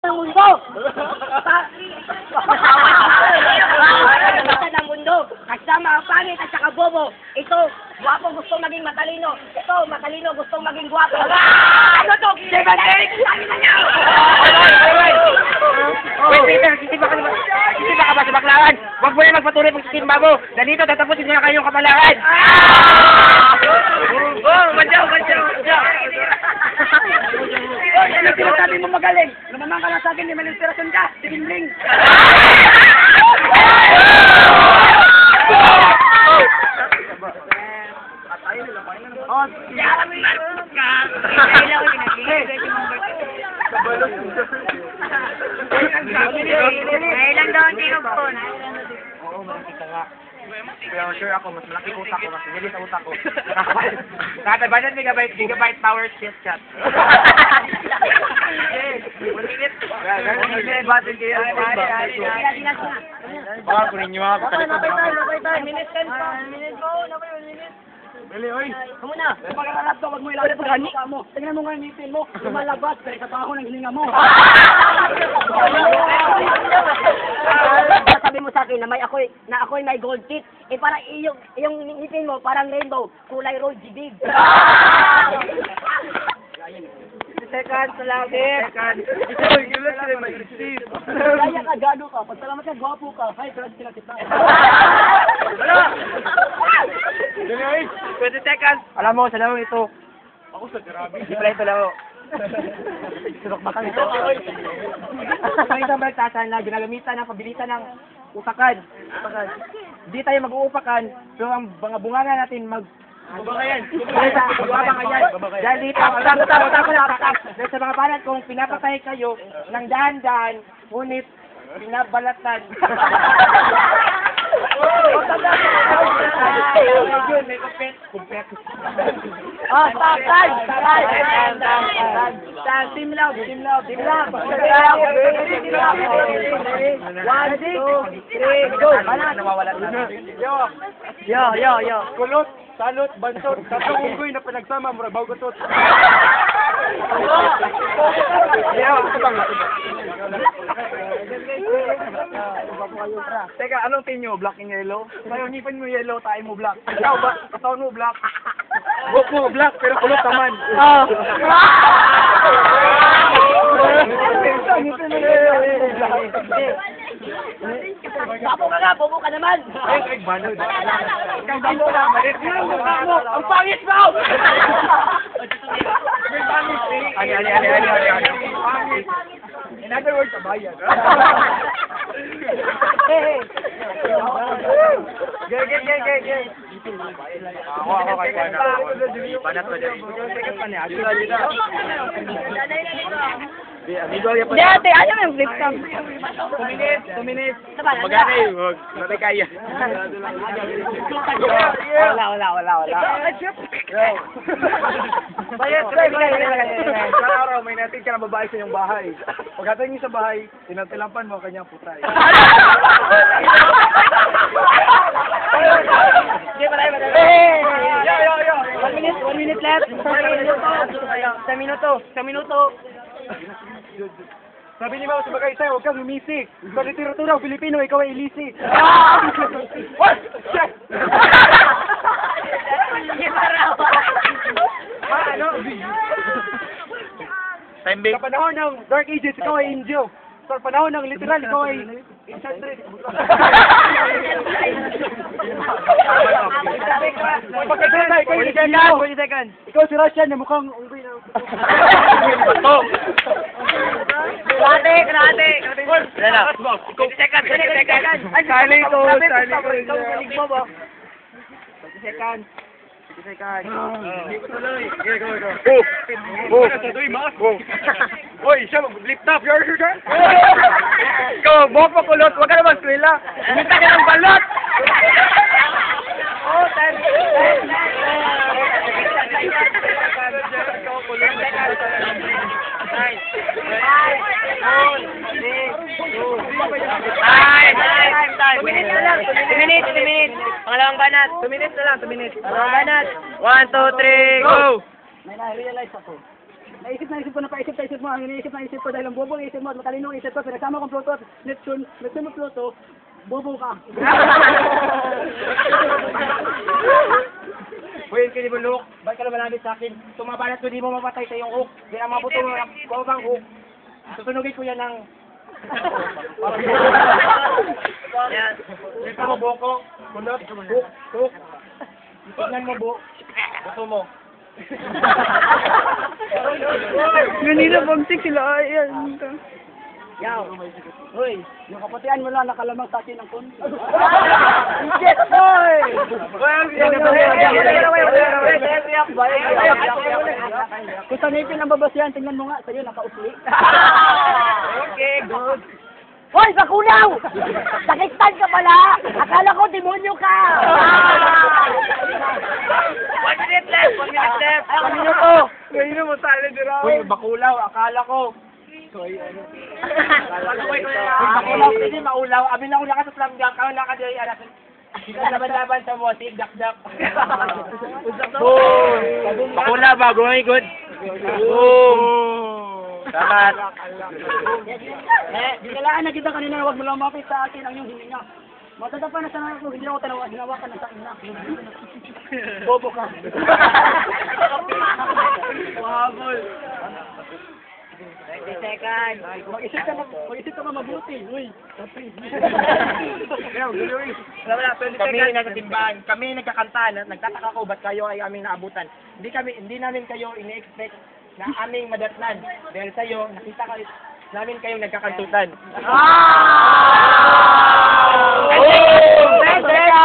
ng mundo. Ng mundo. Kasama ang pangit at saka bobo. Ito, guwapo gusto maging matalino. Ito, matalino gusto maging guwapo. Ano to? Seventeen! Sabi na niya! Wait, Peter, sisipa ka ba sa baklaan? Huwag mo na magpatuloy pagsisimba mo. Ganito, tatapusin ko na kayong kapalaran. Oh, madyaw. Ano sinasabi mo magaling? Lumamang ka lang sa akin, di man inspirasyon ka. Sigimling. Oh, yara mo yung ka. Kailan ko kailan daw ang tinugpon? Oo, malaki ka nga. Pero sure ako, mas malaki utak ko, mas hindi sa utak ko. Nakatay, 100 gigabyte power chat. Battery kayo. Baka kunin nyo ako. Dali, oy. Kamu na. Pagkakalap ka, wag mo ilawin pag hani mo. Tingnan mo nga yung ngipin mo. Lumalabas, pero kapaho ng hininga mo. Sabi mo sa akin na ako'y may gold teeth. Eh parang yung ngipin mo parang rainbow, kulay rose big. Second, salapit. Ikaw, gulat sila mag-receive. Kaya ka, gado ka. Pagsalamat ka, gwapo ka. Hay, talagang sila kita. Wala! 20 seconds. Alam mo, sa laro ito. Ako sa grabe. Hindi pala ito laro. Surok ba kami ito? Ang isang balagtasan na ginagamitan ng pabilisan ng usakan. Hindi tayo mag-uupakan, pero ang mga bunganga natin Babangayan. Dahil dito, dahil sa mga banat kung pinapatay kayo ng dahan-dahan, ngunit pinabalatan. May kumpet. Ah, sakay! Team love. 1, 2, 3, go! Nawawala na. Yo. Kulot, salot, bansot, tatlong unggoy na pinagsama, mura bagutot. Teka, anong team nyo? Black and yellow? Tayo, nipin mo yellow, tayo mo black. Ikaw ba? Katawan mo black. Buhok mo, black, pero kulot naman. Bobo ka naman! Ay, banod. Ang pangit mo! Ali. In other words, sabayan. Gay. Ako kay Banat pa dyan. Dati, ayaw yung flip cam. 2 minutes. Magana yun. Natay kaya. Wala. Sa araw, may natin ka na babae sa iyong bahay. Pagkatay niyo sa bahay, tinatilampan mo ang kanyang putay. Yo. 1 minute left. Sa minuto. Sabi ni Mao sa bagay sa'yo, huwag kang umisi. Sa literatura, Pilipino, ikaw ay ilisi. Time break. Sa panahon ng Dark Ages, ikaw ay angel. Sa panahon ng literal, ikaw ay enchantress. Pagkakita na, ikaw ay Filipino. 20 seconds. Ikaw si Russian na mukhang unggoy na. Krate. Wala na. 20 seconds. Ay, Sali ko. Ikaw galing mo ba? 20 seconds. Hoy, siya, lift up your shirt. Ikaw, buhok pa kulot. Huwag ka naman skwela. Umita ka ng balot. Oh, time. Time. 2 minutes na lang. 2 minutes. Pangalawang banat. 2 minutes na lang. 2 minutes. Pangalawang banat. 1, 2, 3, go! May na-realize ako. Naisip ko na paisip sa isip mo, ang iniisip na isip ko dahil ang bobo ang isip mo at matalino ang isip ko, pinagsama kong Pluto at Neptune mo Pluto, bobo ka. Uy, hindi mo look. Ba't ka na malapit sa akin? Tumabanat ko, di mo mapatay sa iyong hook. Di na mabuto mo ng bawang hook. Susunugin ko yan ng... Yan. Ito mo, boko. Kunot, hook, hook. Tignan mo, buto mo. Ganito bagsik sila, ayan. Yaw. Hoy, yung kapatian mo lang nakalamang sa akin ng konti. Yes, boy! Kung sa ngipin ang babasyan, tingnan mo nga, sa'yo nakausli. Okay, good. Hoy, bakunaw! Sakistan ka pala! Akala ko demonyo ka! 1 minute left, 1 minute left. Ano nyo to? Ngayon mo tayo na Uy, bakulaw, akala ko. Uy, bakulaw, hindi maulaw. Abi na ula ka sa slam dunk, kaula ka diri anak. Laban-laban sa mo, si dak-dak. Boom! Bakula ba? Going good. Boom! Salamat. Dinalaan na kita kanina, huwag mo lang mapit sa akin ang iyong hininga. Matatapan na sana ako, hindi ako hinawakan ng sakin na. Bobo ka. Wahabol. 30 seconds. Mag-isip ka mabuti. Uy, Wala, 20 kami seconds. nasa simbahan, kami nagkakanta, nagtataka ko ba't kayo ay aming naabutan. Hindi namin kayo ini-expect na aming madatnan. Dahil sa'yo, nakita namin kayong nagkakantutan.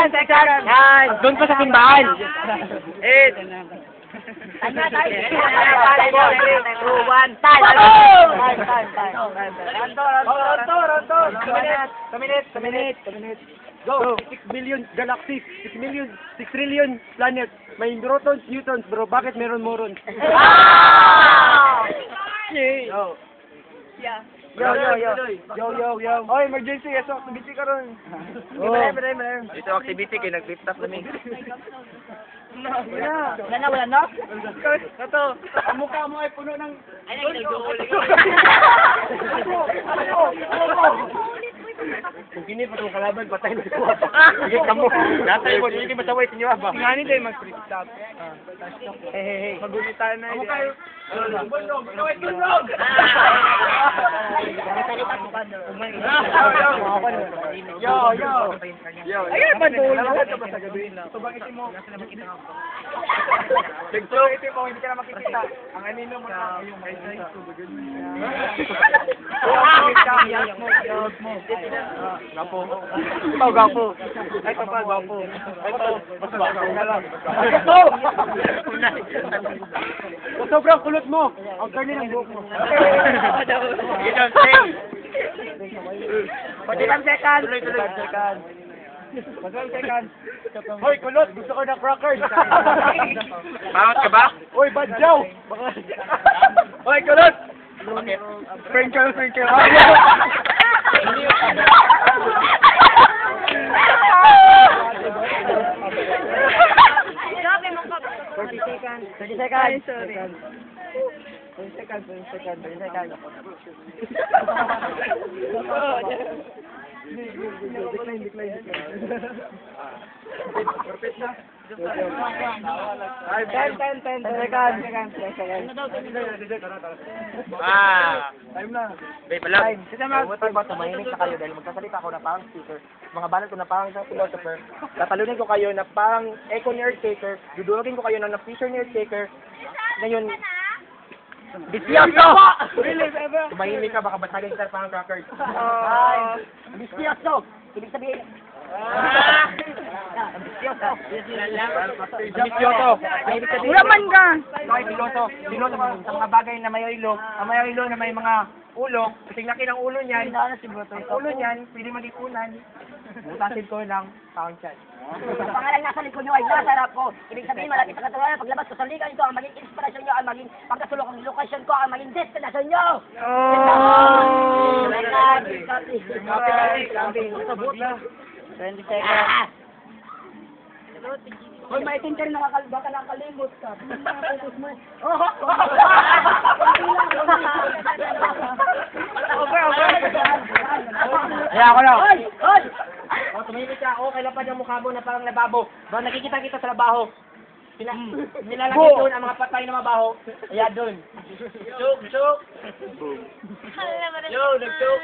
10 seconds! Yan! Doon pa sa simbahan. 8. Tanda tayo! 2, 1, Minute. Go! 6 billion galaxies, 6 trillion planets. May protons, neutrons, bro. Bakit meron morons? Yo. Oy, emergency. Eso, activity ka ron. Ito activity kay nag-lift up namin. Wala na? Ito, ang mukha mo ay puno ng... Ay, nagduhuli. Kung kini pa itong kalaban, patay na ito. Sige ka mo. Natay mo, hindi masaway sa inyo ba? Nganin tayo mag-free stop. Hey. Magulit tayo na yun. Yo. Ayun, bandol. Nalakad ka ba sa gabi? Ito bang itim mo? Ito itim mo, hindi ka na makikita. Ang anino mo na yung may size. Gapo. Ito, gapo. Ito pa, gapo. Ito, mas gapo na lang. Ito! Sobrang kulot mo. Ang karni ng buhok mo. You don't say. 45 seconds! Tuloy. Hoy, kulot! Gusto ko ng crackers! Pangat ka ba? Hoy, badyaw! Hoy, kulot! Sprinkle. Grabe mo ka. 30 seconds. Ay, sorry. 20 seconds. Decline. Perfect na. 10 seconds. Time na. Babe, alam. Kasi mga tumahimik na kayo dahil magsasalita ako na parang speaker. Mga banat ko na parang isang philosopher. Tatalunin ko kayo na parang echo ni Earthquaker. Dudurugin ko kayo na Fisher ni Earthquaker. Ngayon, Bisyoso! Tumahimik ka, baka basagin ka parang crackers. Bisyoso! Ibig sabihin, Bisyoso! ulaman ka! Okay, piloto sa mga bagay na may ilo, na may mga ulo, kasi laki ng ulo niyan, ulo niyan, pwede mag-ipunan, butasin ko ng pound chan. Ang pangalan nasa likod nyo ay nasarap ko. Ibig sabihin, malapit sa katunayan, paglabas ko sa likan ko, ang maging inspirasyon nyo, ang maging pagkasulok ng lokasyon ko, ang maging destinasyon nyo! Copy. 20 seconds. Hoy, maitim ka rin baka nakalimot ka. Mga putos mo. Kaya ako na. Hoy! Hoy! O, tumimik ka. O, kailan yung mukha mo na parang lababo. Ba, nakikita kita sa labaho. Nilalagay doon ang mga patay na mabaho. Kaya doon. Chuk, chuk. Yo, nag-chuk.